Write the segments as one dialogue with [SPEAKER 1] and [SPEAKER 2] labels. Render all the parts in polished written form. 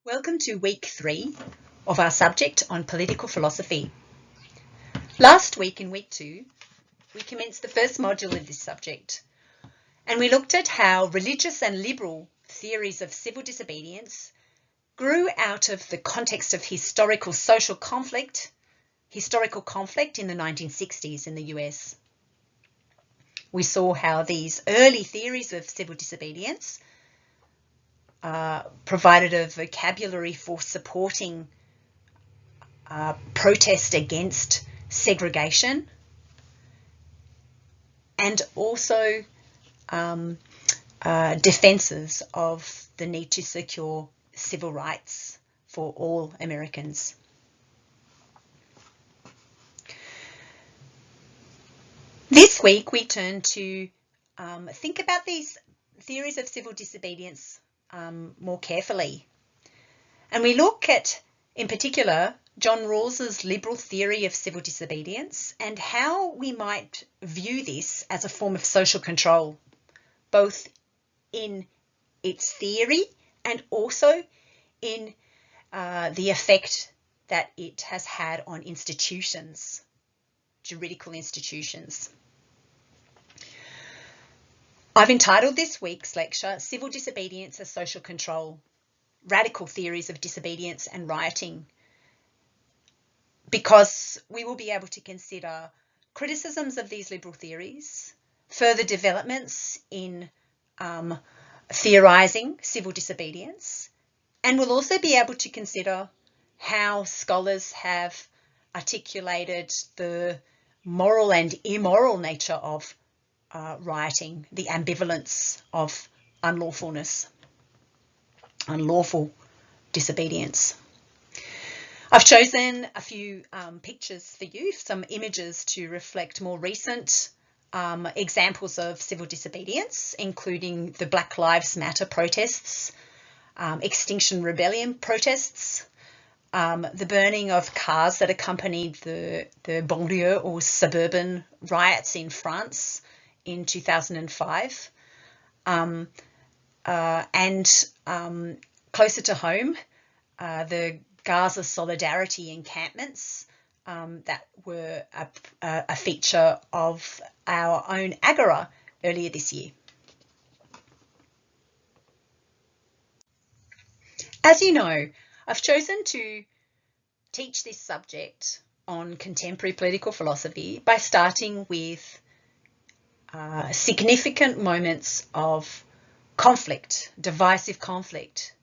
[SPEAKER 1] Welcome to week 3 of our subject on political philosophy. Last week in week 2, we commenced the first module of this subject, and we looked at how religious and liberal theories of civil disobedience grew out of the context of historical conflict in the 1960s in the US. We saw how these early theories of civil disobedience provided a vocabulary for supporting protest against segregation and also defences of the need to secure civil rights for all Americans. This week we turn to think about these theories of civil disobedience more carefully. And we look at, in particular, John Rawls's liberal theory of civil disobedience and how we might view this as a form of social control, both in its theory and also in the effect that it has had on institutions, juridical institutions. I've entitled this week's lecture, Civil Disobedience as Social Control, Radical Theories of Disobedience and Rioting, because we will be able to consider criticisms of these liberal theories, further developments in theorising civil disobedience, and we'll also be able to consider how scholars have articulated the moral and immoral nature of rioting, the ambivalence of unlawful disobedience. I've chosen a few pictures for you, some images to reflect more recent examples of civil disobedience, including the Black Lives Matter protests, Extinction Rebellion protests, the burning of cars that accompanied the banlieue or suburban riots in France in 2005, and closer to home, the Gaza Solidarity encampments that were a feature of our own Agora earlier this year. As you know, I've chosen to teach this subject on contemporary political philosophy by starting with significant moments of conflict, divisive conflict,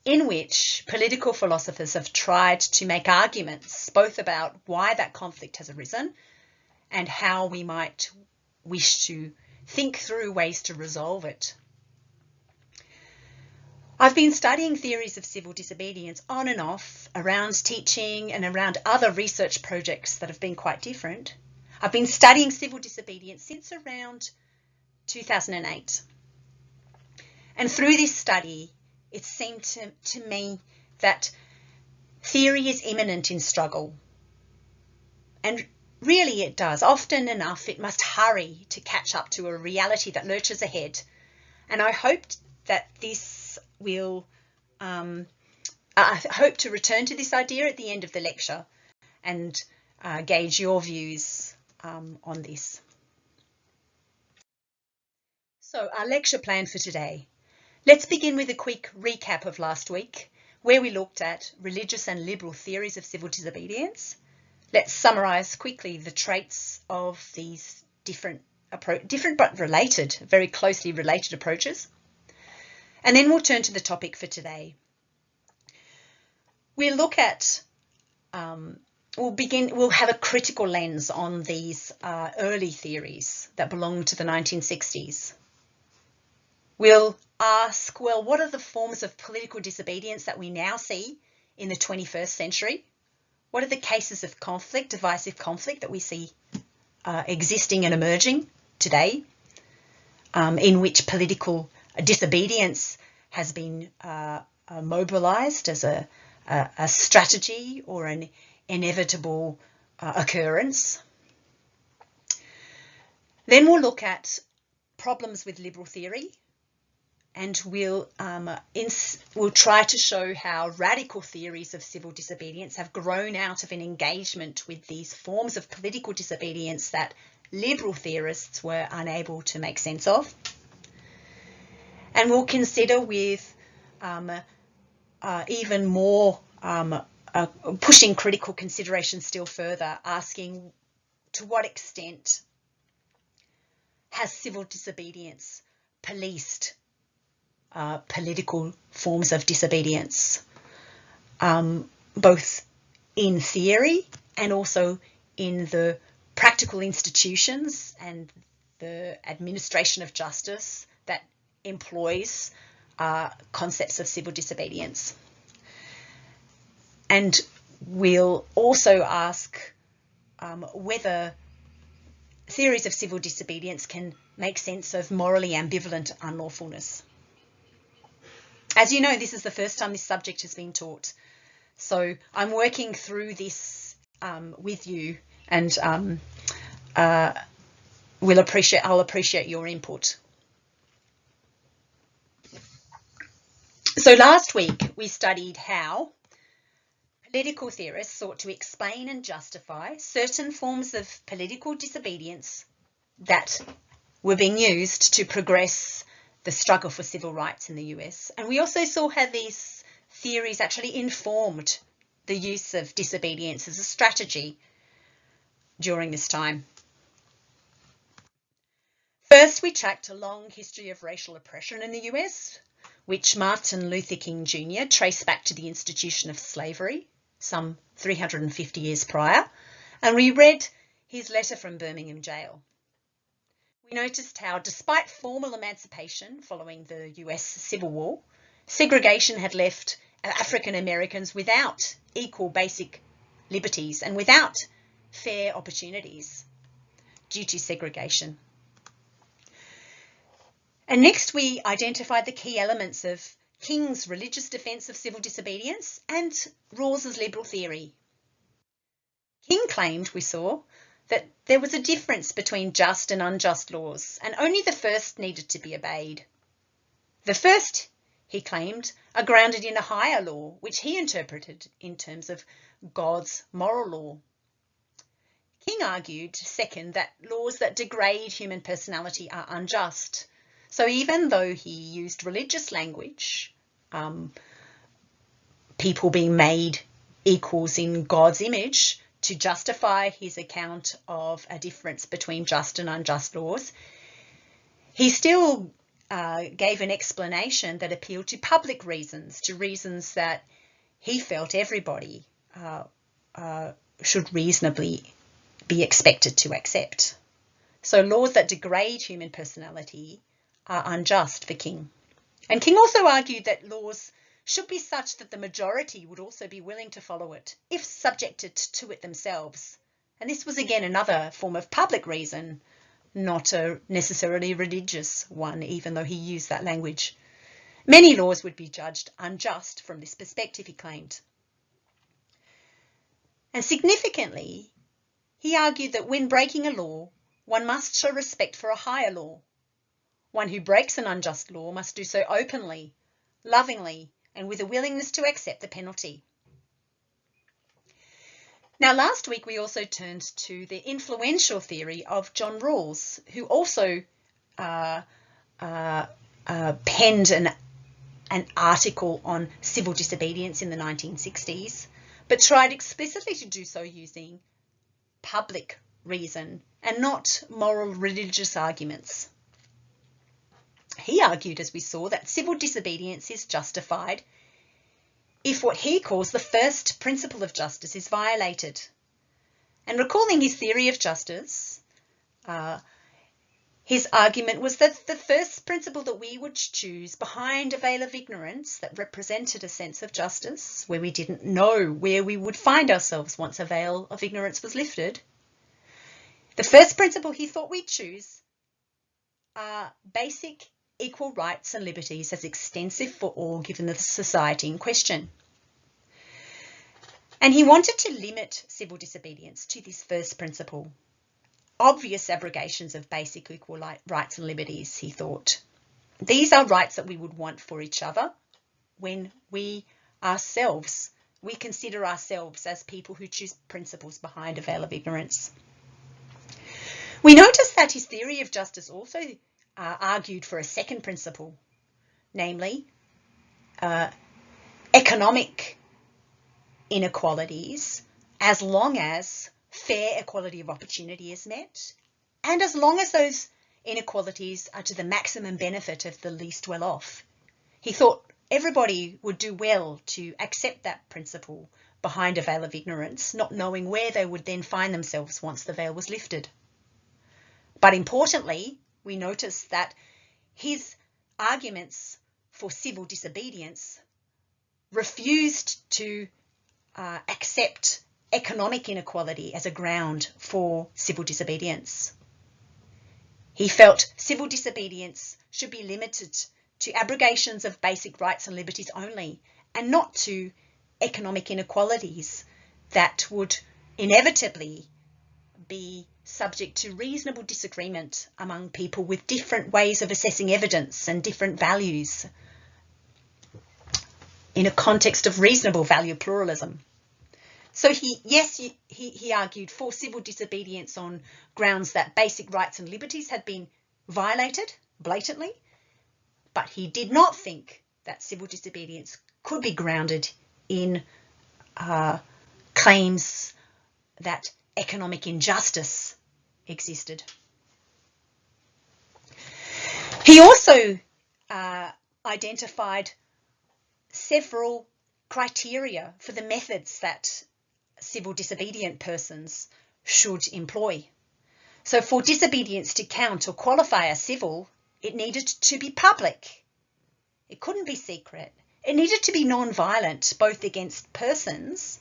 [SPEAKER 1] in which political philosophers have tried to make arguments both about why that conflict has arisen and how we might wish to think through ways to resolve it. I've been studying theories of civil disobedience on and off around teaching and around other research projects that have been quite different. I've been studying civil disobedience since around 2008. And through this study, it seemed to me that theory is immanent in struggle. And really it does. Often enough, it must hurry to catch up to a reality that lurches ahead. And I hope that this will, I hope to return to this idea at the end of the lecture and gauge your views on this. So our lecture plan for today. Let's begin with a quick recap of last week, where we looked at religious and liberal theories of civil disobedience. Let's summarise quickly the traits of these different but related, very closely related approaches. And then we'll turn to the topic for today. We'll look at we'll have a critical lens on these early theories that belong to the 1960s. We'll ask, well, what are the forms of political disobedience that we now see in the 21st century? What are the cases of conflict, divisive conflict, that we see existing and emerging today, in which political disobedience has been mobilised as a strategy or an inevitable occurrence? Then we'll look at problems with liberal theory, and we'll try to show how radical theories of civil disobedience have grown out of an engagement with these forms of political disobedience that liberal theorists were unable to make sense of. And we'll consider with even more pushing critical consideration still further, asking to what extent has civil disobedience policed political forms of disobedience, both in theory and also in the practical institutions and the administration of justice that employs concepts of civil disobedience. And we'll also ask whether theories of civil disobedience can make sense of morally ambivalent unlawfulness. As you know, this is the first time this subject has been taught. So I'm working through this with you, and I'll appreciate your input. So last week we studied how political theorists sought to explain and justify certain forms of political disobedience that were being used to progress the struggle for civil rights in the US. And we also saw how these theories actually informed the use of disobedience as a strategy during this time. First, we tracked a long history of racial oppression in the US, which Martin Luther King Jr. traced back to the institution of slavery some 350 years prior, and we read his letter from Birmingham jail. We noticed how, despite formal emancipation following the US Civil War, segregation had left African Americans without equal basic liberties and without fair opportunities due to segregation. And next we identified the key elements of King's religious defence of civil disobedience and Rawls's liberal theory. King claimed, we saw, that there was a difference between just and unjust laws, and only the first needed to be obeyed. The first, he claimed, are grounded in a higher law, which he interpreted in terms of God's moral law. King argued, second, that laws that degrade human personality are unjust. So even though he used religious language, people being made equals in God's image, to justify his account of a difference between just and unjust laws, he still gave an explanation that appealed to public reasons, to reasons that he felt everybody should reasonably be expected to accept. So laws that degrade human personality are unjust for King. And King also argued that laws should be such that the majority would also be willing to follow it, if subjected to it themselves. And this was again another form of public reason, not a necessarily religious one, even though he used that language. Many laws would be judged unjust from this perspective, he claimed. And significantly, he argued that when breaking a law, one must show respect for a higher law. One who breaks an unjust law must do so openly, lovingly, and with a willingness to accept the penalty. Now, last week we also turned to the influential theory of John Rawls, who also penned an article on civil disobedience in the 1960s, but tried explicitly to do so using public reason and not moral religious arguments. He argued, as we saw, that civil disobedience is justified if what he calls the first principle of justice is violated. And recalling his theory of justice, his argument was that the first principle that we would choose behind a veil of ignorance that represented a sense of justice, where we didn't know where we would find ourselves once a veil of ignorance was lifted, the first principle he thought we'd choose are basic equal rights and liberties as extensive for all given the society in question. And he wanted to limit civil disobedience to this first principle. Obvious abrogations of basic equal rights and liberties, he thought. these are rights that we would want for each other when we consider ourselves as people who choose principles behind a veil of ignorance. We notice that his theory of justice also argued for a second principle, namely economic inequalities, as long as fair equality of opportunity is met, and as long as those inequalities are to the maximum benefit of the least well off. He thought everybody would do well to accept that principle behind a veil of ignorance, not knowing where they would then find themselves once the veil was lifted. But importantly, we notice that his arguments for civil disobedience refused to accept economic inequality as a ground for civil disobedience. He felt civil disobedience should be limited to abrogations of basic rights and liberties only, and not to economic inequalities that would inevitably be subject to reasonable disagreement among people with different ways of assessing evidence and different values in a context of reasonable value pluralism. So he argued for civil disobedience on grounds that basic rights and liberties had been violated blatantly, but he did not think that civil disobedience could be grounded in claims that economic injustice existed. He also identified several criteria for the methods that civil disobedient persons should employ. So for disobedience to count or qualify as civil, it needed to be public. It couldn't be secret. It needed to be non-violent, both against persons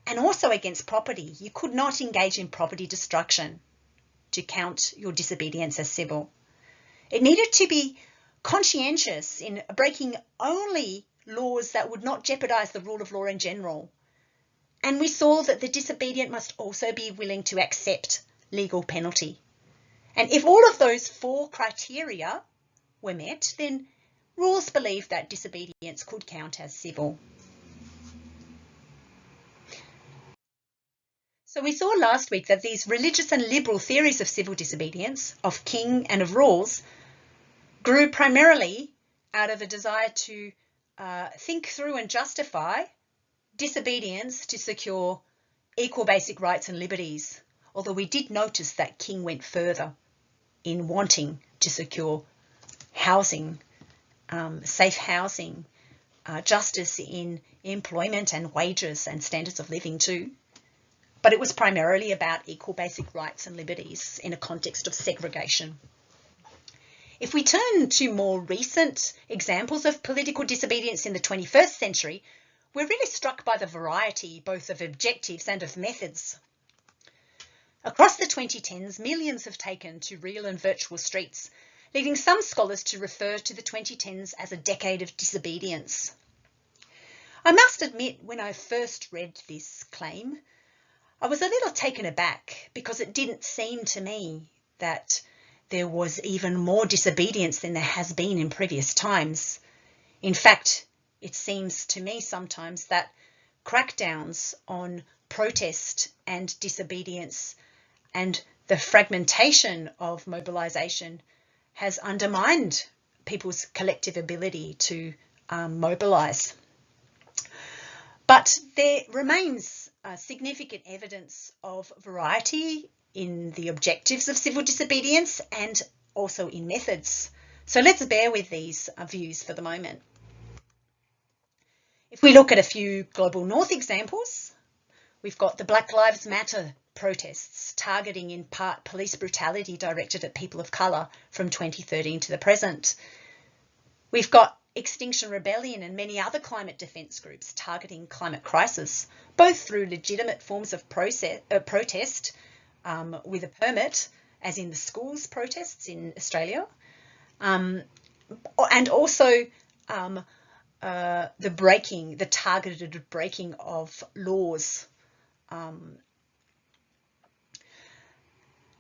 [SPEAKER 1] and also against property. You could not engage in property destruction to count your disobedience as civil. It needed to be conscientious in breaking only laws that would not jeopardize the rule of law in general. And we saw that the disobedient must also be willing to accept legal penalty. And if all of those four criteria were met, then Rawls believed that disobedience could count as civil. So we saw last week that these religious and liberal theories of civil disobedience, of King and of Rawls, grew primarily out of a desire to think through and justify disobedience to secure equal basic rights and liberties, although we did notice that King went further in wanting to secure housing, safe housing, justice in employment and wages and standards of living too. But it was primarily about equal basic rights and liberties in a context of segregation. If we turn to more recent examples of political disobedience in the 21st century, we're really struck by the variety both of objectives and of methods. Across the 2010s, millions have taken to real and virtual streets, leading some scholars to refer to the 2010s as a decade of disobedience. I must admit, when I first read this claim, I was a little taken aback because it didn't seem to me that there was even more disobedience than there has been in previous times. In fact, it seems to me sometimes that crackdowns on protest and disobedience and the fragmentation of mobilisation has undermined people's collective ability to mobilise. But there remains significant evidence of variety in the objectives of civil disobedience and also in methods. So let's bear with these views for the moment. If we look at a few global north examples, we've got the Black Lives Matter protests targeting in part police brutality directed at people of colour from 2013 to the present. We've got Extinction Rebellion and many other climate defence groups targeting climate crisis, both through legitimate forms of protest with a permit, as in the schools protests in Australia, and also the targeted breaking of laws.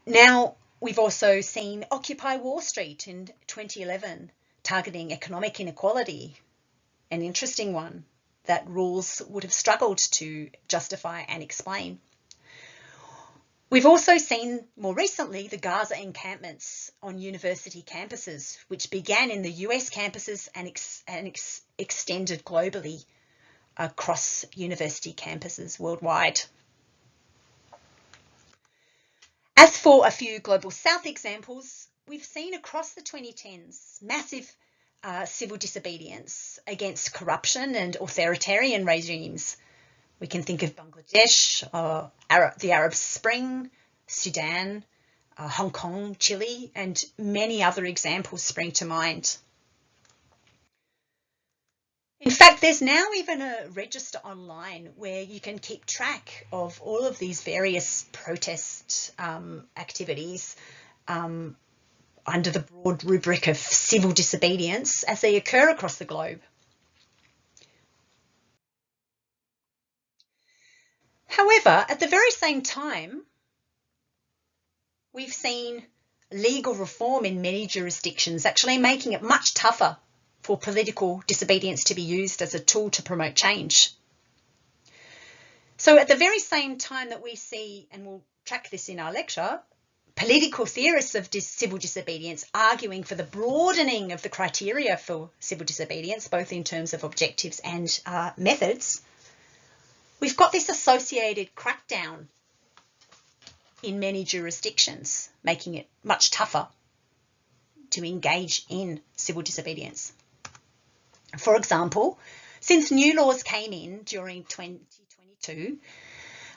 [SPEAKER 1] Now, We've also seen Occupy Wall Street in 2011, targeting economic inequality, an interesting one that Rawls would have struggled to justify and explain. We've also seen more recently the Gaza encampments on university campuses, which began in the US campuses and extended globally across university campuses worldwide. As for a few Global South examples, we've seen across the 2010s massive civil disobedience against corruption and authoritarian regimes. We can think of Bangladesh, the Arab Spring, Sudan, Hong Kong, Chile, and many other examples spring to mind. In fact, there's now even a register online where you can keep track of all of these various protest activities under the broad rubric of civil disobedience as they occur across the globe. However, at the very same time, we've seen legal reform in many jurisdictions actually making it much tougher for political disobedience to be used as a tool to promote change. So at the very same time that we see, and we'll track this in our lecture, political theorists of civil disobedience arguing for the broadening of the criteria for civil disobedience, both in terms of objectives and methods, we've got this associated crackdown in many jurisdictions, making it much tougher to engage in civil disobedience. For example, since new laws came in during 2022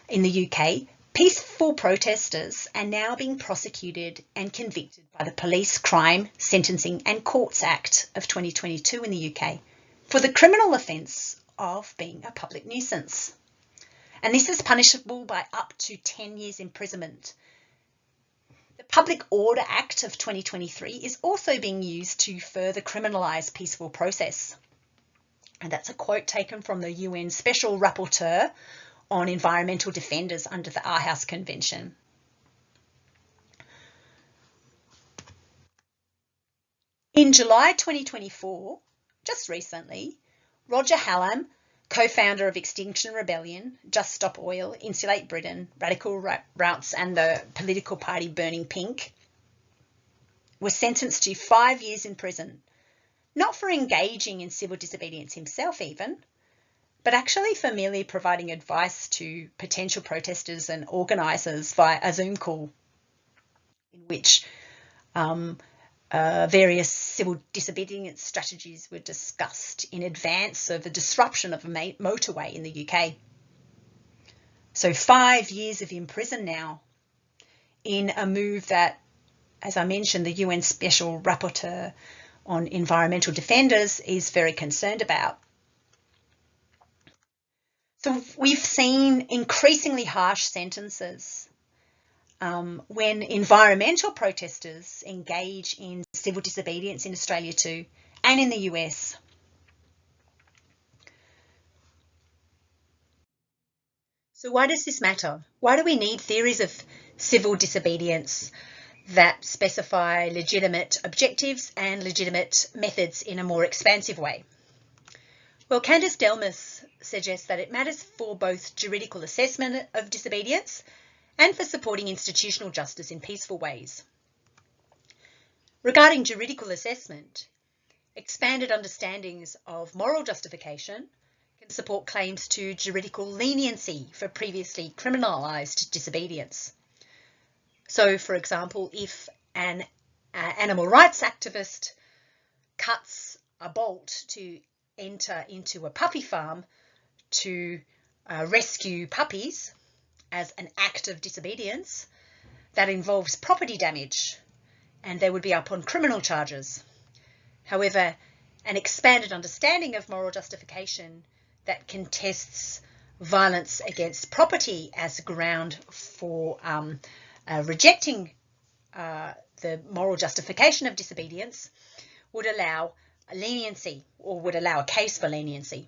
[SPEAKER 1] in the UK, peaceful protesters are now being prosecuted and convicted by the Police Crime, Sentencing and Courts Act of 2022 in the UK for the criminal offence of being a public nuisance. And this is punishable by up to 10 years imprisonment. The Public Order Act of 2023 is also being used to further criminalise peaceful process. And that's a quote taken from the UN Special Rapporteur on Environmental Defenders under the Aarhus Convention. In July 2024, just recently, Roger Hallam, co-founder of Extinction Rebellion, Just Stop Oil, Insulate Britain, Radical Routes and the political party Burning Pink, was sentenced to 5 years in prison, not for engaging in civil disobedience himself even, but actually for merely providing advice to potential protesters and organisers via a Zoom call in which various civil disobedience strategies were discussed in advance of a disruption of a motorway in the UK. So 5 years of imprisonment now in a move that, as I mentioned, the UN Special Rapporteur on Environmental Defenders is very concerned about. So we've seen increasingly harsh sentences when environmental protesters engage in civil disobedience in Australia too, and in the US. So why does this matter? Why do we need theories of civil disobedience that specify legitimate objectives and legitimate methods in a more expansive way? Well, Candace Delmas suggests that it matters for both juridical assessment of disobedience and for supporting institutional justice in peaceful ways. Regarding juridical assessment, expanded understandings of moral justification can support claims to juridical leniency for previously criminalised disobedience. So, for example, if an animal rights activist cuts a bolt to enter into a puppy farm to rescue puppies as an act of disobedience, that involves property damage and they would be up on criminal charges. However, an expanded understanding of moral justification that contests violence against property as a ground for rejecting the moral justification of disobedience would allow leniency, or would allow a case for leniency.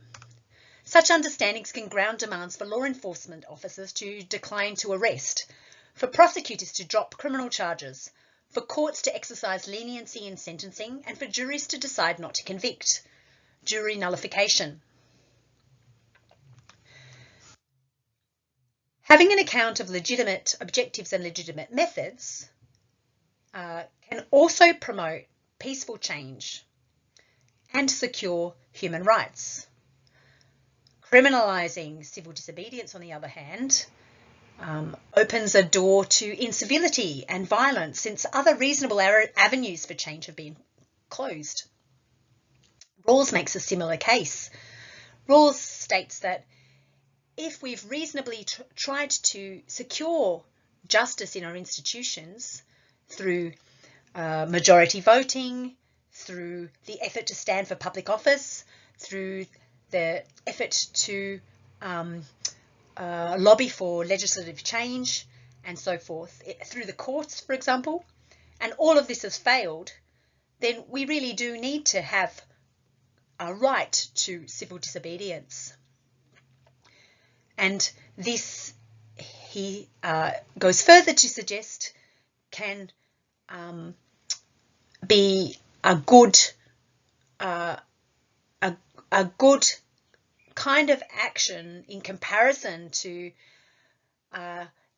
[SPEAKER 1] Such understandings can ground demands for law enforcement officers to decline to arrest, for prosecutors to drop criminal charges, for courts to exercise leniency in sentencing, and for juries to decide not to convict. Jury nullification. Having an account of legitimate objectives and legitimate methods can also promote peaceful change and secure human rights. Criminalising civil disobedience, on the other hand, opens a door to incivility and violence, since other reasonable avenues for change have been closed. Rawls makes a similar case. Rawls states that if we've reasonably tried to secure justice in our institutions through majority voting, through the effort to stand for public office, through the effort to lobby for legislative change and so forth, through the courts, for example, and all of this has failed, then we really do need to have a right to civil disobedience. And this, he goes further to suggest, can be a good kind of action in comparison to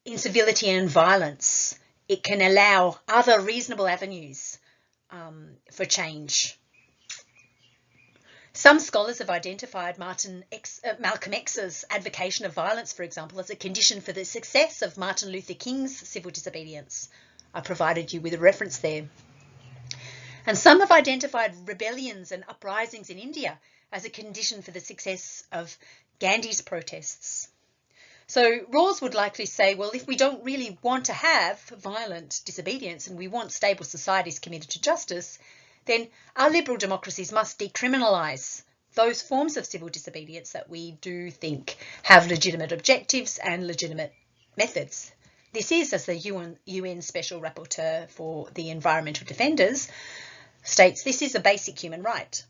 [SPEAKER 1] incivility and violence. It can allow other reasonable avenues for change. Some scholars have identified Malcolm X's advocacy of violence, for example, as a condition for the success of Martin Luther King's civil disobedience. I provided you with a reference there. And some have identified rebellions and uprisings in India as a condition for the success of Gandhi's protests. So Rawls would likely say, well, if we don't really want to have violent disobedience and we want stable societies committed to justice, then our liberal democracies must decriminalise those forms of civil disobedience that we do think have legitimate objectives and legitimate methods. This is, as the UN Special Rapporteur for the Environmental Defenders states, this is a basic human right.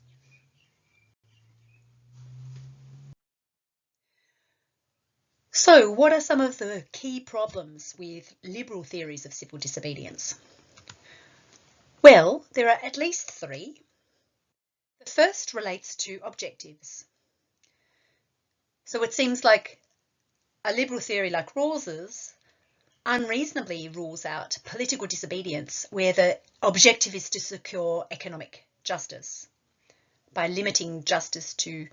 [SPEAKER 1] So, what are some of the key problems with liberal theories of civil disobedience? Well, there are at least three. The first relates to objectives. So it seems like a liberal theory like Rawls's unreasonably rules out political disobedience where the objective is to secure economic justice by limiting justice to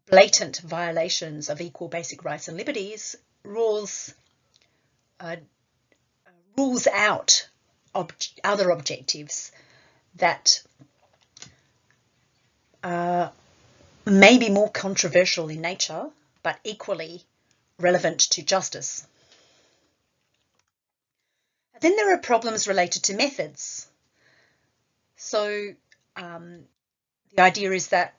[SPEAKER 1] blatant violations of equal basic rights and liberties. Rawls rules out other objectives that may be more controversial in nature, but equally relevant to justice. Then there are problems related to methods. So the idea is that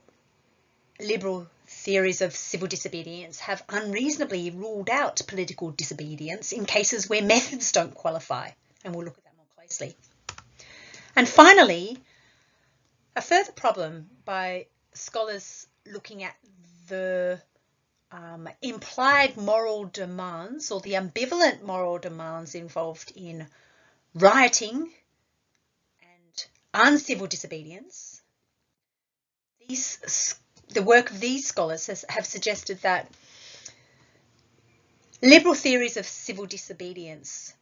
[SPEAKER 1] liberal theories of civil disobedience have unreasonably ruled out political disobedience in cases where methods don't qualify, and we'll look at that more closely. And finally, a further problem by scholars looking at the implied moral demands or the ambivalent moral demands involved in rioting and uncivil disobedience. The work of these scholars have suggested that liberal theories of civil disobedience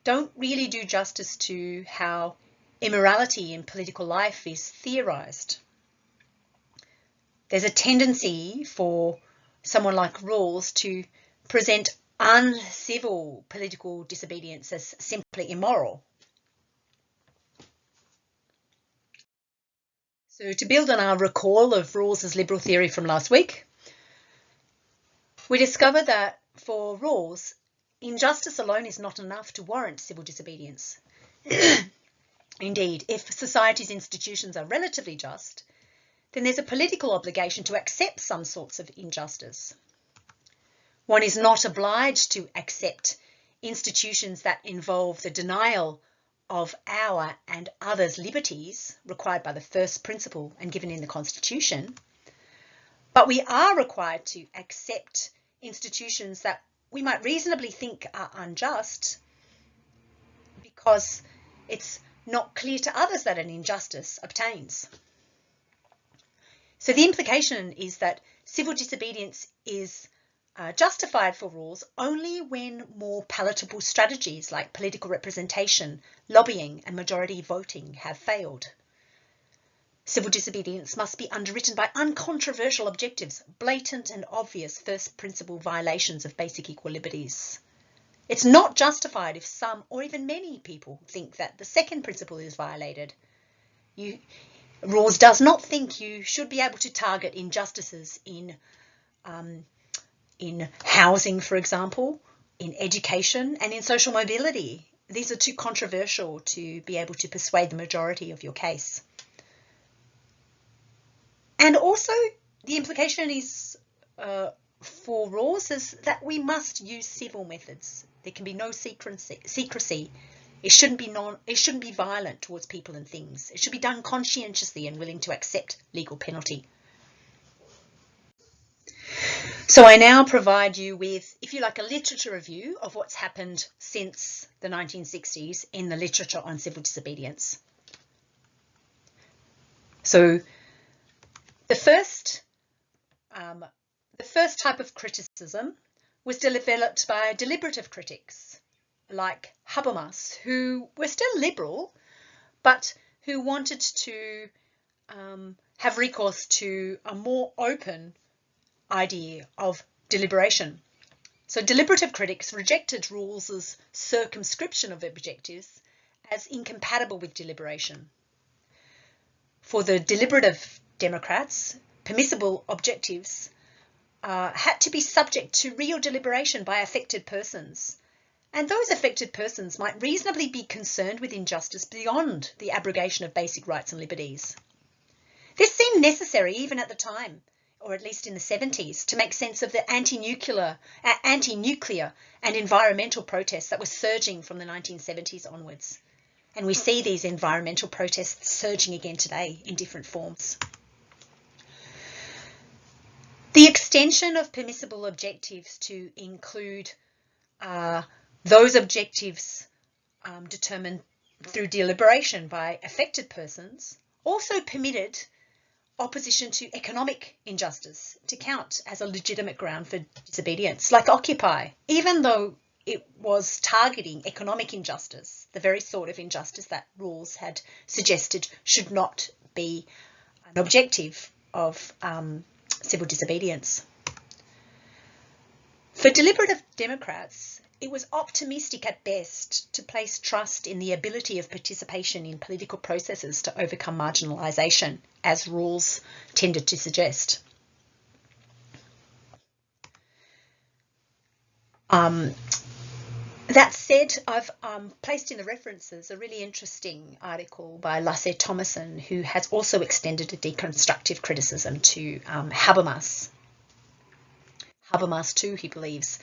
[SPEAKER 1] don't really do justice to how immorality in political life is theorised. There's a tendency for someone like Rawls to present uncivil political disobedience as simply immoral. So to build on our recall of Rawls's liberal theory from last week, we discover that for Rawls, injustice alone is not enough to warrant civil disobedience. Indeed, if society's institutions are relatively just, then there's a political obligation to accept some sorts of injustice. One is not obliged to accept institutions that involve the denial of our and others' liberties required by the first principle and given in the Constitution, but we are required to accept institutions that we might reasonably think are unjust, because it's not clear to others that an injustice obtains. So the implication is that civil disobedience is justified for rules only when more palatable strategies like political representation, lobbying, and majority voting have failed. Civil disobedience must be underwritten by uncontroversial objectives, blatant and obvious first principle violations of basic equal liberties. It's not justified if some or even many people think that the second principle is violated. Rawls does not think you should be able to target injustices in housing, for example, in education, and in social mobility. These are too controversial to be able to persuade the majority of your case. And also, the implication is for Rawls is that we must use civil methods. There can be no secrecy. It shouldn't be violent towards people and things. It should be done conscientiously and willing to accept legal penalty. So I now provide you with, if you like, a literature review of what's happened since the 1960s in the literature on civil disobedience. So the first type of criticism was developed by deliberative critics like Habermas, who were still liberal, but who wanted to have recourse to a more open idea of deliberation. So deliberative critics rejected Rawls's circumscription of objectives as incompatible with deliberation. For the deliberative Democrats, permissible objectives had to be subject to real deliberation by affected persons. And those affected persons might reasonably be concerned with injustice beyond the abrogation of basic rights and liberties. This seemed necessary even at the time, or at least in the 70s, to make sense of the anti-nuclear and environmental protests that were surging from the 1970s onwards. And we see these environmental protests surging again today in different forms. The extension of permissible objectives to include those objectives determined through deliberation by affected persons also permitted opposition to economic injustice to count as a legitimate ground for disobedience, like Occupy, even though it was targeting economic injustice, the very sort of injustice that Rawls had suggested should not be an objective of civil disobedience. For deliberative Democrats, it was optimistic at best to place trust in the ability of participation in political processes to overcome marginalisation, as Rawls tended to suggest. That said, I've placed in the references a really interesting article by Lasse Thomason, who has also extended a deconstructive criticism to Habermas. Habermas, too, he believes,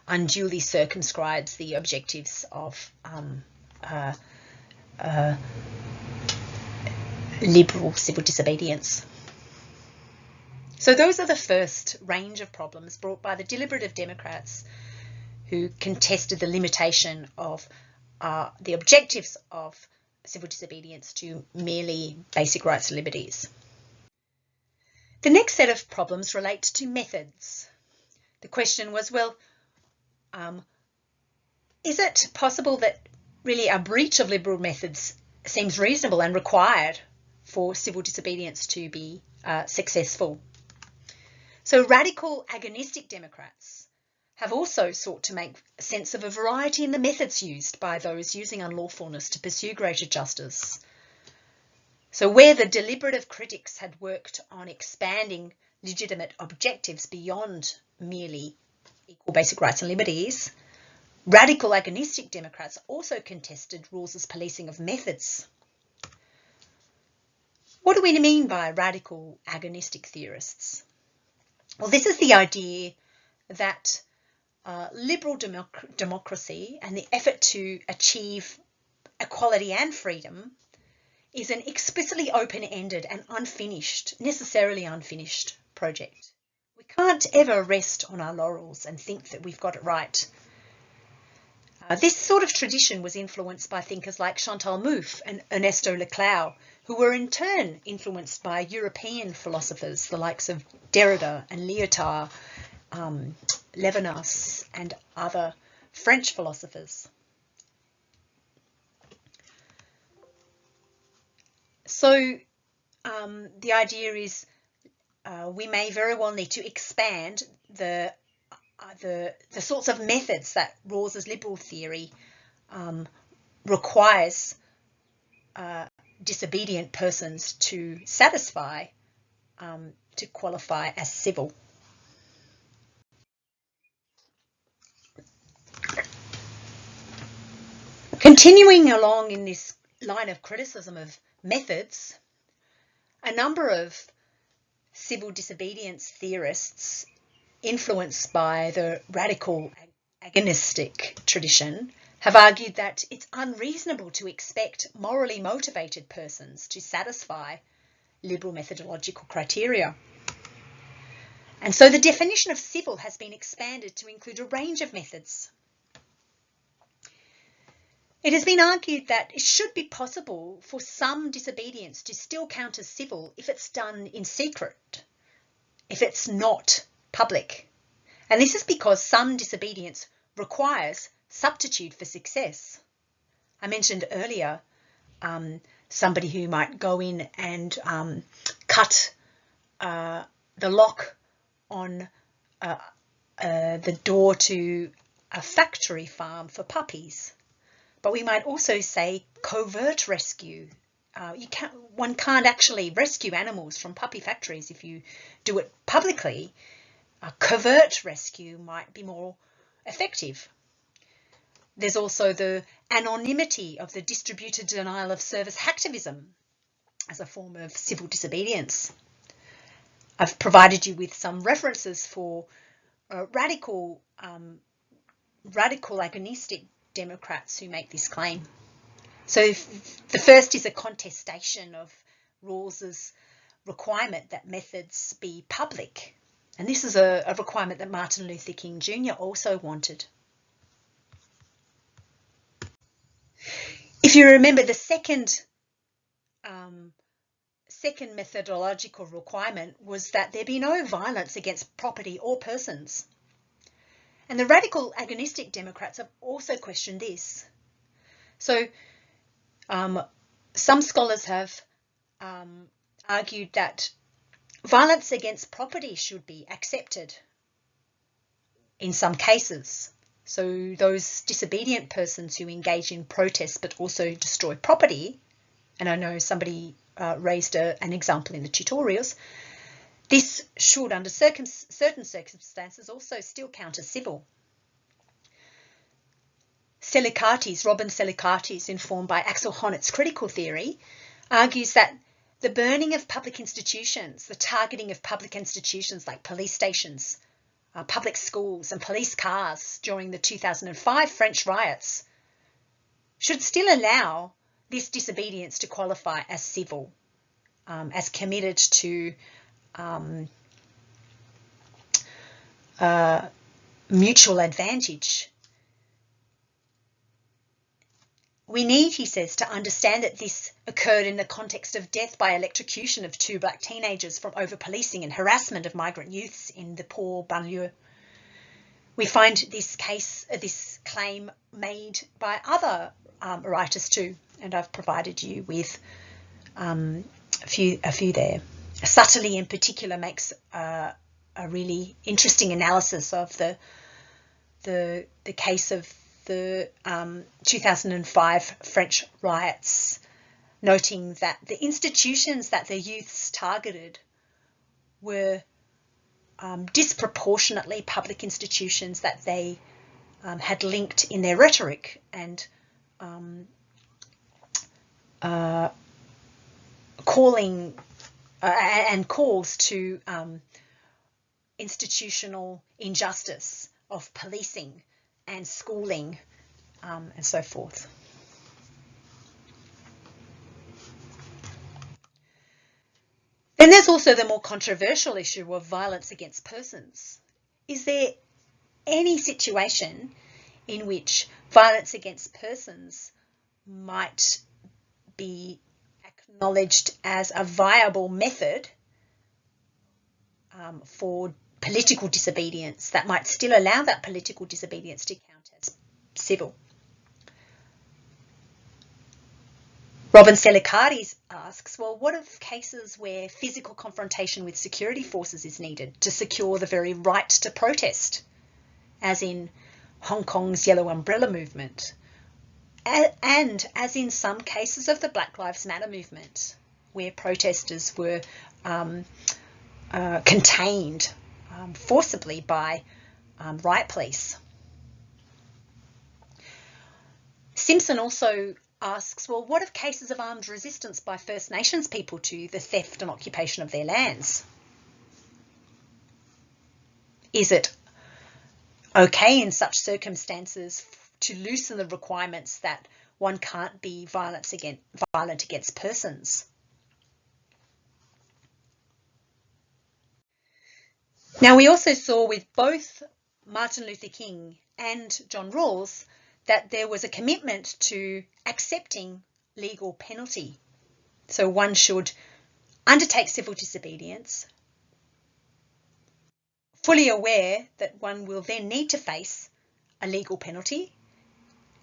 [SPEAKER 1] unduly circumscribes the objectives of liberal civil disobedience. So those are the first range of problems brought by the deliberative Democrats who contested the limitation of the objectives of civil disobedience to merely basic rights and liberties. The next set of problems relate to methods. The question was, well, is it possible that really a breach of liberal methods seems reasonable and required for civil disobedience to be successful? So radical agonistic Democrats have also sought to make sense of a variety in the methods used by those using unlawfulness to pursue greater justice. So where the deliberative critics had worked on expanding legitimate objectives beyond merely equal basic rights and liberties, radical agonistic Democrats also contested Rawls's policing of methods. What do we mean by radical agonistic theorists? Well, this is the idea that liberal democracy and the effort to achieve equality and freedom is an explicitly open-ended and necessarily unfinished project. We can't ever rest on our laurels and think that we've got it right. This sort of tradition was influenced by thinkers like Chantal Mouffe and Ernesto Laclau, who were in turn influenced by European philosophers, the likes of Derrida and Lyotard, Levinas, and other French philosophers. So the idea is we may very well need to expand the sorts of methods that Rawls's liberal theory requires disobedient persons to satisfy to qualify as civil. Continuing along in this line of criticism of methods, a number of civil disobedience theorists influenced by the radical agonistic tradition have argued that it's unreasonable to expect morally motivated persons to satisfy liberal methodological criteria. And so the definition of civil has been expanded to include a range of methods. It has been argued that it should be possible for some disobedience to still count as civil if it's done in secret, if it's not public. And this is because some disobedience requires substitute for success. I mentioned earlier somebody who might go in and cut the lock on the door to a factory farm for puppies. But we might also say covert rescue. One can't actually rescue animals from puppy factories if you do it publicly. A covert rescue might be more effective. There's also the anonymity of the distributed denial of service hacktivism as a form of civil disobedience. I've provided you with some references for radical agonistic Democrats who make this claim. So the first is a contestation of Rawls's requirement that methods be public. And this is a requirement that Martin Luther King Jr. also wanted. If you remember, the second methodological requirement was that there be no violence against property or persons. And the radical agonistic Democrats have also questioned this. So some scholars have argued that violence against property should be accepted in some cases. So those disobedient persons who engage in protests but also destroy property, and I know somebody raised an example in the tutorials, this should, under certain circumstances, also still count as civil. Robin Selikartis, informed by Axel Honneth's critical theory, argues that the burning of public institutions, the targeting of public institutions like police stations, public schools and police cars during the 2005 French riots should still allow this disobedience to qualify as civil, as committed to mutual advantage. We need, he says, to understand that this occurred in the context of death by electrocution of 2 black teenagers from over-policing and harassment of migrant youths in the poor banlieue. We find this claim made by other writers too, and I've provided you with a few there. Subtly, in particular, makes a really interesting analysis of the case of the 2005 French riots, noting that the institutions that the youths targeted were disproportionately public institutions that they had linked in their rhetoric and calls to institutional injustice of policing and schooling and so forth. Then there's also the more controversial issue of violence against persons. Is there any situation in which violence against persons might be acknowledged as a viable method for political disobedience that might still allow that political disobedience to count as civil. Robin Selikardis asks, well, what of cases where physical confrontation with security forces is needed to secure the very right to protest, as in Hong Kong's Yellow Umbrella movement, and as in some cases of the Black Lives Matter movement, where protesters were contained forcibly by riot police. Simpson also asks, well, what of cases of armed resistance by First Nations people to the theft and occupation of their lands? Is it okay in such circumstances to loosen the requirements that one can't be violent against persons? Now, we also saw with both Martin Luther King and John Rawls that there was a commitment to accepting legal penalty. So one should undertake civil disobedience, fully aware that one will then need to face a legal penalty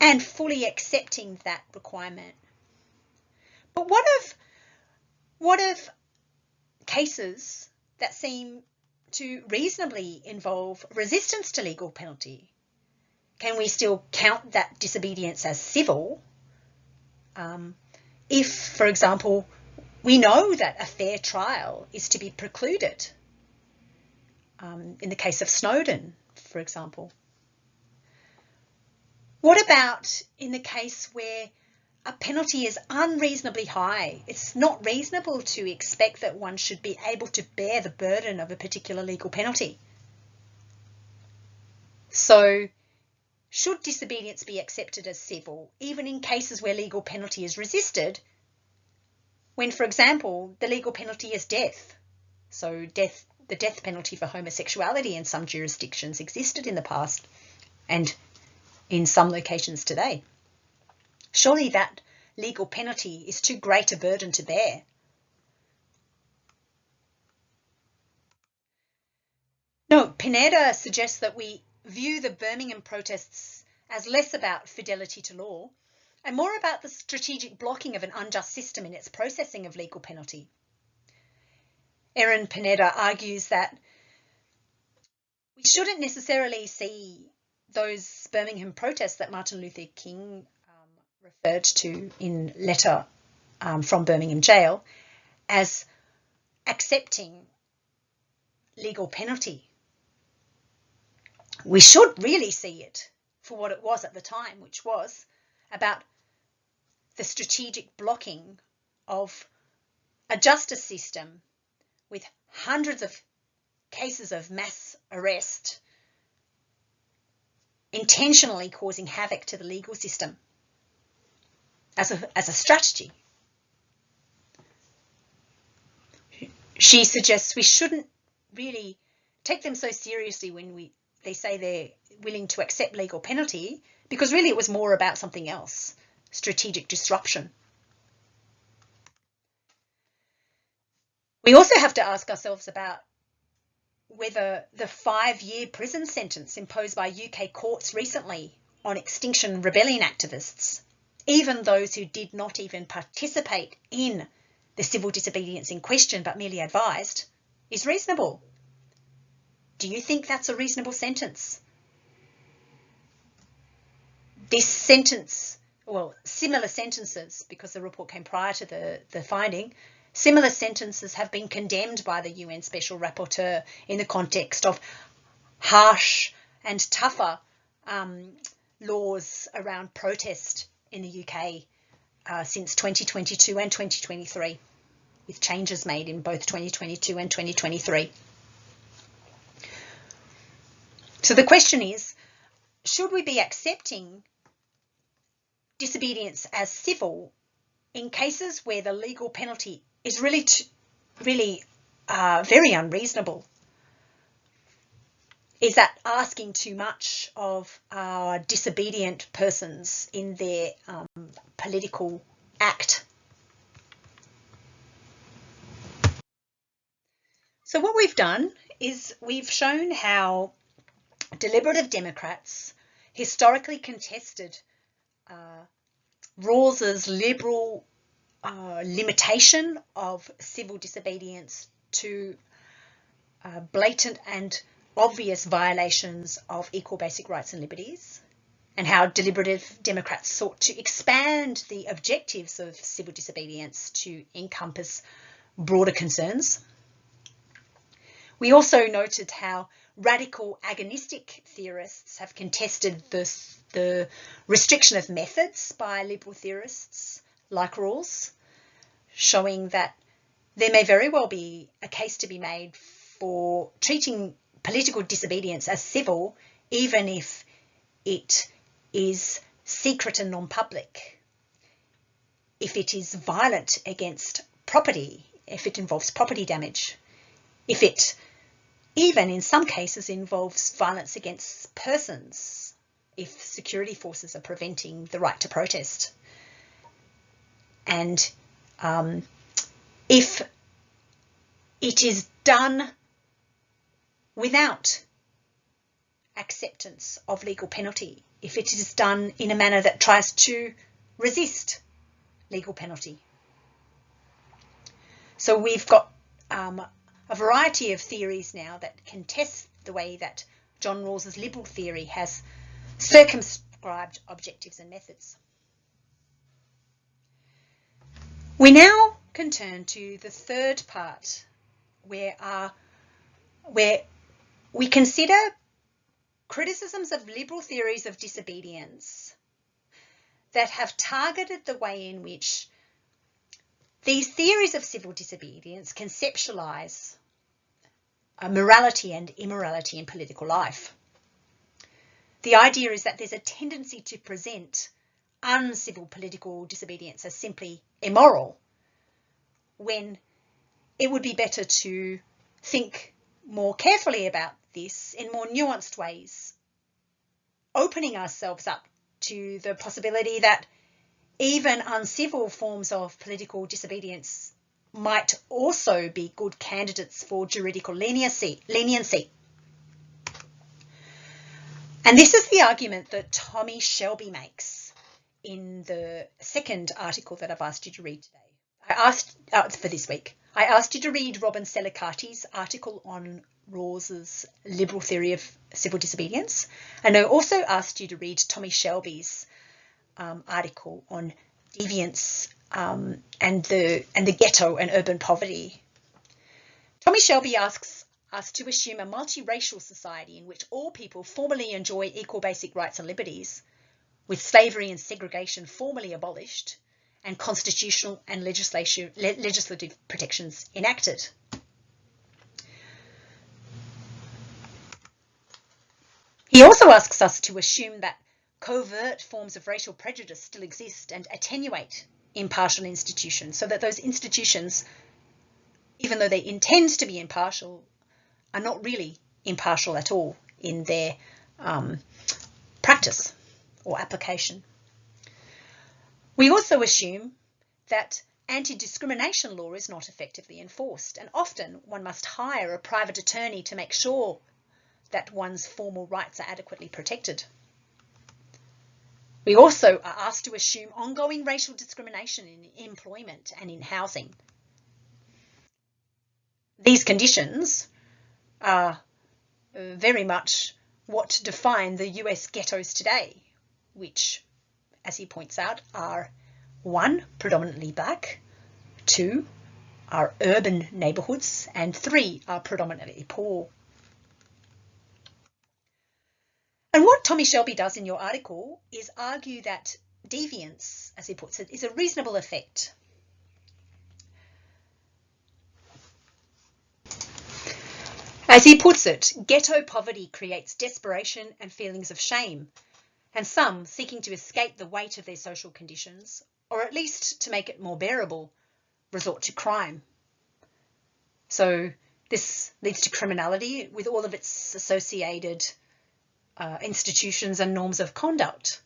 [SPEAKER 1] and fully accepting that requirement. But what of cases that seem to reasonably involve resistance to legal penalty? Can we still count that disobedience as civil if, for example, we know that a fair trial is to be precluded? In the case of Snowden, for example. What about in the case where a penalty is unreasonably high? It's not reasonable to expect that one should be able to bear the burden of a particular legal penalty. So, should disobedience be accepted as civil, even in cases where legal penalty is resisted, when, for example, the legal penalty is death? So the death penalty for homosexuality in some jurisdictions existed in the past and in some locations today. Surely that legal penalty is too great a burden to bear. No, Pineda suggests that we view the Birmingham protests as less about fidelity to law and more about the strategic blocking of an unjust system in its processing of legal penalty. Erin Pineda argues that we shouldn't necessarily see those Birmingham protests that Martin Luther King referred to in letter from Birmingham jail as accepting legal penalty. We should really see it for what it was at the time, which was about the strategic blocking of a justice system with hundreds of cases of mass arrest intentionally causing havoc to the legal system as a strategy. She suggests we shouldn't really take them so seriously when they say they're willing to accept legal penalty, because really it was more about something else, strategic disruption. We also have to ask ourselves about whether the 5-year prison sentence imposed by UK courts recently on Extinction Rebellion activists, even those who did not even participate in the civil disobedience in question but merely advised, is reasonable. Do you think that's a reasonable sentence? This sentence, well, similar sentences, because the report came prior to the finding, similar sentences have been condemned by the UN Special Rapporteur in the context of harsh and tougher laws around protest in the UK since 2022 and 2023, with changes made in both 2022 and 2023. So the question is, should we be accepting disobedience as civil in cases where the legal penalty is really very unreasonable? is that asking too much of our disobedient persons in their political act? So what we've done is we've shown how deliberative Democrats historically contested Rawls's liberal limitation of civil disobedience to blatant and obvious violations of equal basic rights and liberties, and how deliberative Democrats sought to expand the objectives of civil disobedience to encompass broader concerns. We also noted how radical agonistic theorists have contested the restriction of methods by liberal theorists like Rawls, showing that there may very well be a case to be made for treating political disobedience as civil, even if it is secret and non-public, if it is violent against property, if it involves property damage, if it even in some cases involves violence against persons, if security forces are preventing the right to protest. And if it is done without acceptance of legal penalty, if it is done in a manner that tries to resist legal penalty. So we've got a variety of theories now that contest the way that John Rawls's liberal theory has circumscribed objectives and methods. We now can turn to the third part, where we consider criticisms of liberal theories of disobedience that have targeted the way in which these theories of civil disobedience conceptualise morality and immorality in political life. The idea is that there's a tendency to present uncivil political disobedience as simply immoral, when it would be better to think more carefully about this in more nuanced ways, opening ourselves up to the possibility that even uncivil forms of political disobedience might also be good candidates for juridical leniency. And this is the argument that Tommy Shelby makes in the second article that I've asked you to read today. For this week, I asked you to read Robin Selicati's article on Rawls's liberal theory of civil disobedience, and I also asked you to read Tommy Shelby's article on deviance and the ghetto and urban poverty. Tommy Shelby asks us to assume a multiracial society in which all people formally enjoy equal basic rights and liberties, with slavery and segregation formally abolished, and constitutional and legislative protections enacted. He also asks us to assume that covert forms of racial prejudice still exist and attenuate impartial institutions, so that those institutions, even though they intend to be impartial, are not really impartial at all in their practice or application. We also assume that anti-discrimination law is not effectively enforced, and often one must hire a private attorney to make sure that one's formal rights are adequately protected. We also are asked to assume ongoing racial discrimination in employment and in housing. These conditions are very much what define the US ghettos today, which, as he points out, are 1, predominantly black, 2, are urban neighbourhoods, and 3, are predominantly poor. And what Tommy Shelby does in your article is argue that deviance, as he puts it, is a reasonable effect. As he puts it, ghetto poverty creates desperation and feelings of shame, and some, seeking to escape the weight of their social conditions, or at least to make it more bearable, resort to crime. So This leads to criminality with all of its associated institutions and norms of conduct.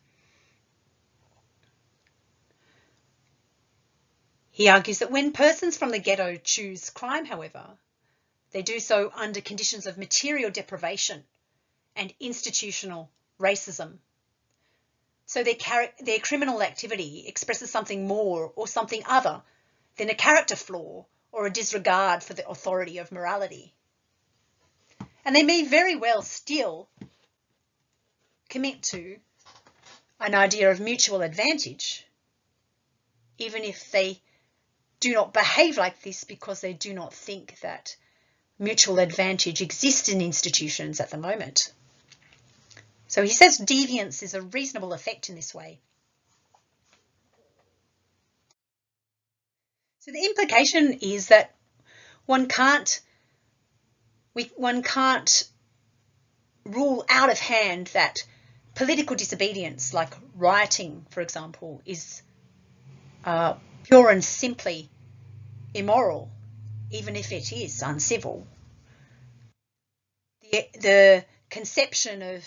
[SPEAKER 1] He argues that when persons from the ghetto choose crime, however, they do so under conditions of material deprivation and institutional racism. So their criminal activity expresses something more or something other than a character flaw or a disregard for the authority of morality. And they may very well still commit to an idea of mutual advantage, even if they do not behave like this because they do not think that mutual advantage exists in institutions at the moment. So he says deviance is a reasonable effect in this way. So the implication is that one can't rule out of hand that political disobedience, like rioting, for example, is pure and simply immoral, even if it is uncivil. The conception of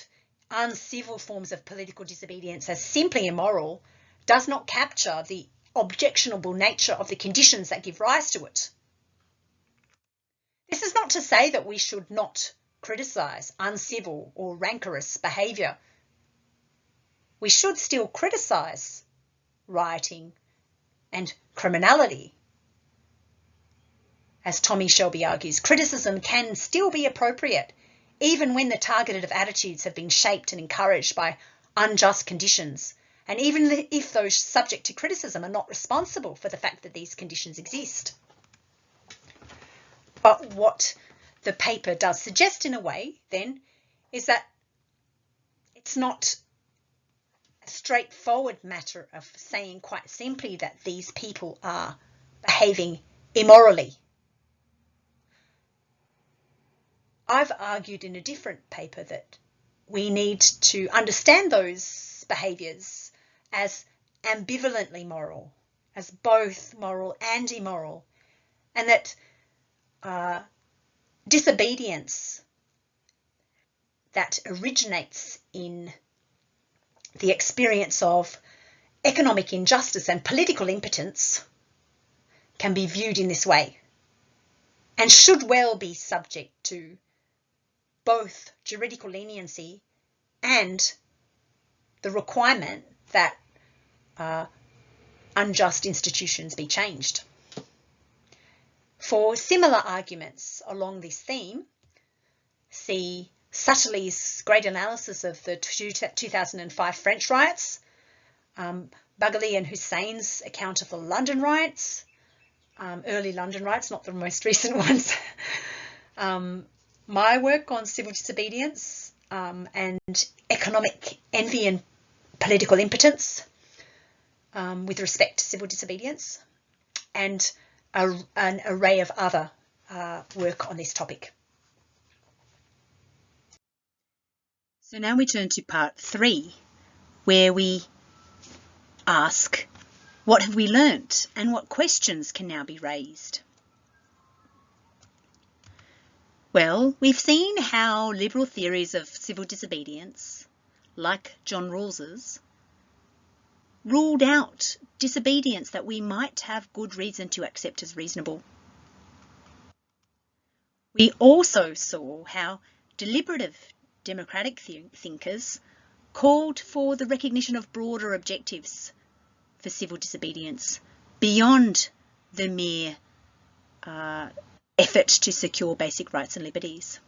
[SPEAKER 1] uncivil forms of political disobedience as simply immoral does not capture the objectionable nature of the conditions that give rise to it. This is not to say that we should not criticise uncivil or rancorous behaviour. We should still criticise rioting and criminality. As Tommy Shelby argues, criticism can still be appropriate even when the targeted attitudes have been shaped and encouraged by unjust conditions, and even if those subject to criticism are not responsible for the fact that these conditions exist. But what the paper does suggest in a way, then, is that it's not a straightforward matter of saying quite simply that these people are behaving immorally. I've argued in a different paper that we need to understand those behaviours as ambivalently moral, as both moral and immoral, and that disobedience that originates in the experience of economic injustice and political impotence can be viewed in this way and should well be subject to both juridical leniency and the requirement that unjust institutions be changed. For similar arguments along this theme, see Sutley's great analysis of the 2005 French riots, Bugley and Hussein's account of the London riots, early London riots, not the most recent ones, my work on civil disobedience and economic envy and political impotence with respect to civil disobedience, and an array of other work on this topic. So now we turn to part 3, where we ask, what have we learnt and what questions can now be raised? Well, we've seen how liberal theories of civil disobedience, like John Rawls's, ruled out disobedience that we might have good reason to accept as reasonable. We also saw how deliberative democratic thinkers called for the recognition of broader objectives for civil disobedience beyond the mere effort to secure basic rights and liberties.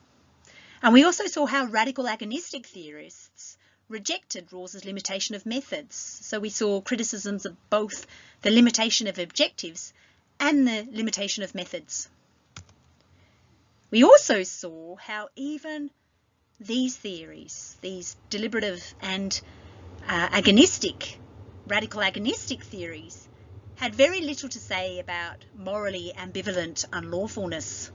[SPEAKER 1] And we also saw how radical agonistic theorists rejected Rawls's limitation of methods. So we saw criticisms of both the limitation of objectives and the limitation of methods. We also saw how even these theories, these deliberative and radical agonistic theories, had very little to say about morally ambivalent unlawfulness.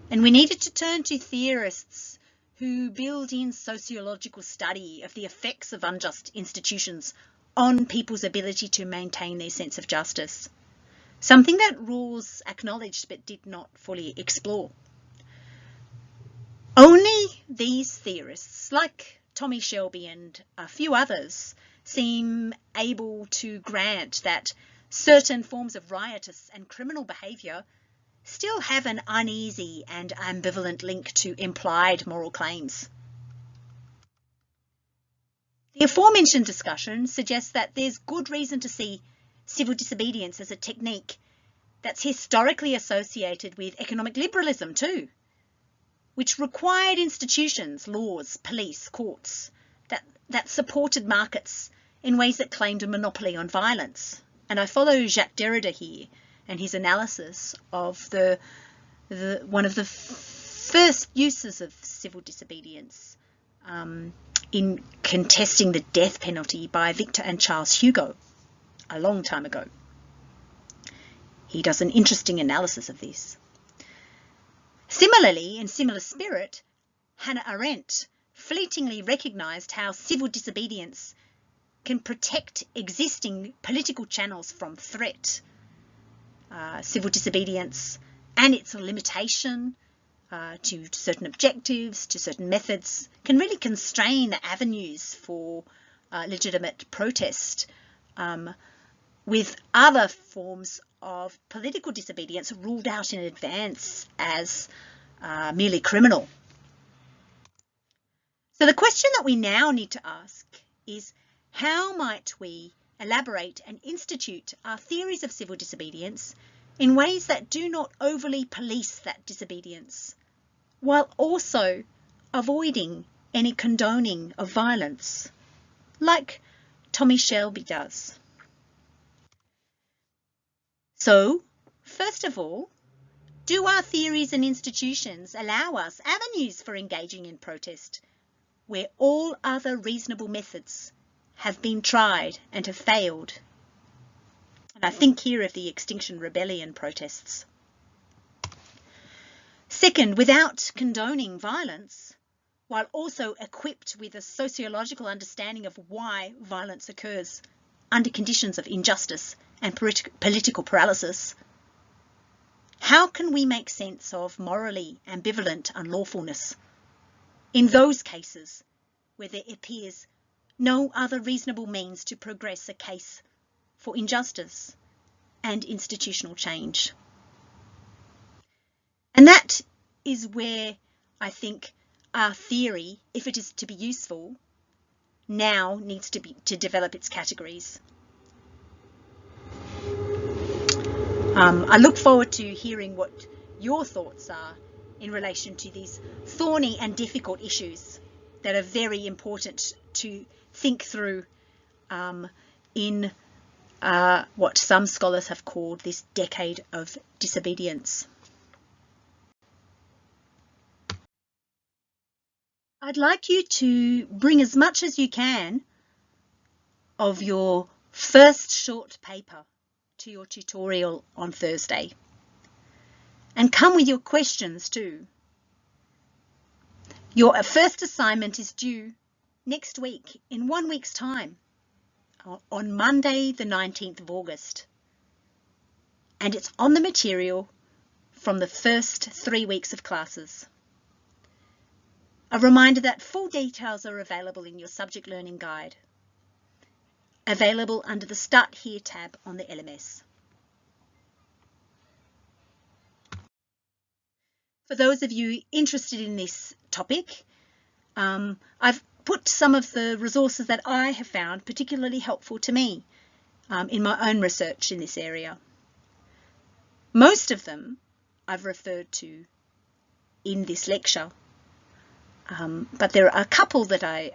[SPEAKER 1] And we needed to turn to theorists who build in sociological study of the effects of unjust institutions on people's ability to maintain their sense of justice, something that Rawls acknowledged but did not fully explore. these theorists, like Tommy Shelby and a few others, seem able to grant that certain forms of riotous and criminal behaviour still have an uneasy and ambivalent link to implied moral claims. The aforementioned discussion suggests that there's good reason to see civil disobedience as a technique that's historically associated with economic liberalism too, which required institutions, laws, police, courts, that supported markets in ways that claimed a monopoly on violence. And I follow Jacques Derrida here and his analysis of one of the first uses of civil disobedience in contesting the death penalty by Victor and Charles Hugo a long time ago. He does an interesting analysis of this. Similarly, in similar spirit, Hannah Arendt fleetingly recognised how civil disobedience can protect existing political channels from threat. Civil disobedience and its limitation to certain objectives, to certain methods, can really constrain the avenues for legitimate protest, with other forms of political disobedience ruled out in advance as merely criminal. So the question that we now need to ask is, how might we elaborate and institute our theories of civil disobedience in ways that do not overly police that disobedience, while also avoiding any condoning of violence, like Tommy Shelby does? So, first of all, do our theories and institutions allow us avenues for engaging in protest where all other reasonable methods have been tried and have failed? And I think here of the Extinction Rebellion protests. Second, without condoning violence, while also equipped with a sociological understanding of why violence occurs under conditions of injustice and political paralysis, how can we make sense of morally ambivalent unlawfulness in those cases where there appears no other reasonable means to progress a case for injustice and institutional change? And that is where I think our theory, if it is to be useful, now needs to develop its categories. I look forward to hearing what your thoughts are in relation to these thorny and difficult issues that are very important to think through in what some scholars have called this decade of disobedience. I'd like you to bring as much as you can of your first short paper to your tutorial on Thursday. And come with your questions too. Your first assignment is due next week, in 1 week's time, on Monday the 19th of August. And it's on the material from the first 3 weeks of classes. A reminder that full details are available in your subject learning guide, available under the Start Here tab on the LMS. For those of you interested in this topic, I've put some of the resources that I have found particularly helpful to me in my own research in this area. Most of them I've referred to in this lecture, but there are a couple that I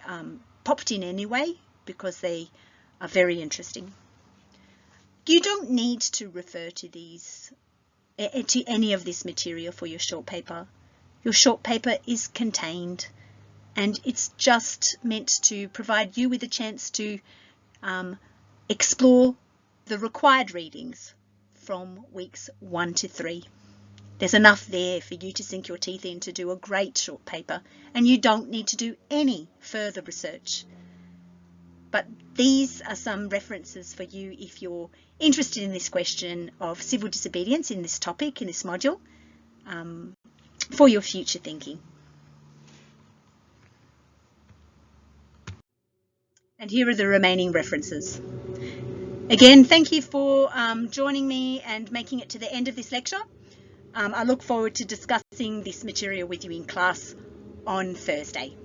[SPEAKER 1] popped in anyway because they are very interesting. You don't need to refer to to any of this material for your short paper. Your short paper is contained, and it's just meant to provide you with a chance to explore the required readings from weeks 1 to 3. There's enough there for you to sink your teeth in to do a great short paper, and you don't need to do any further research. But these are some references for you if you're interested in this question of civil disobedience in this topic, in this module, for your future thinking. And here are the remaining references. Again, thank you for joining me and making it to the end of this lecture. I look forward to discussing this material with you in class on Thursday.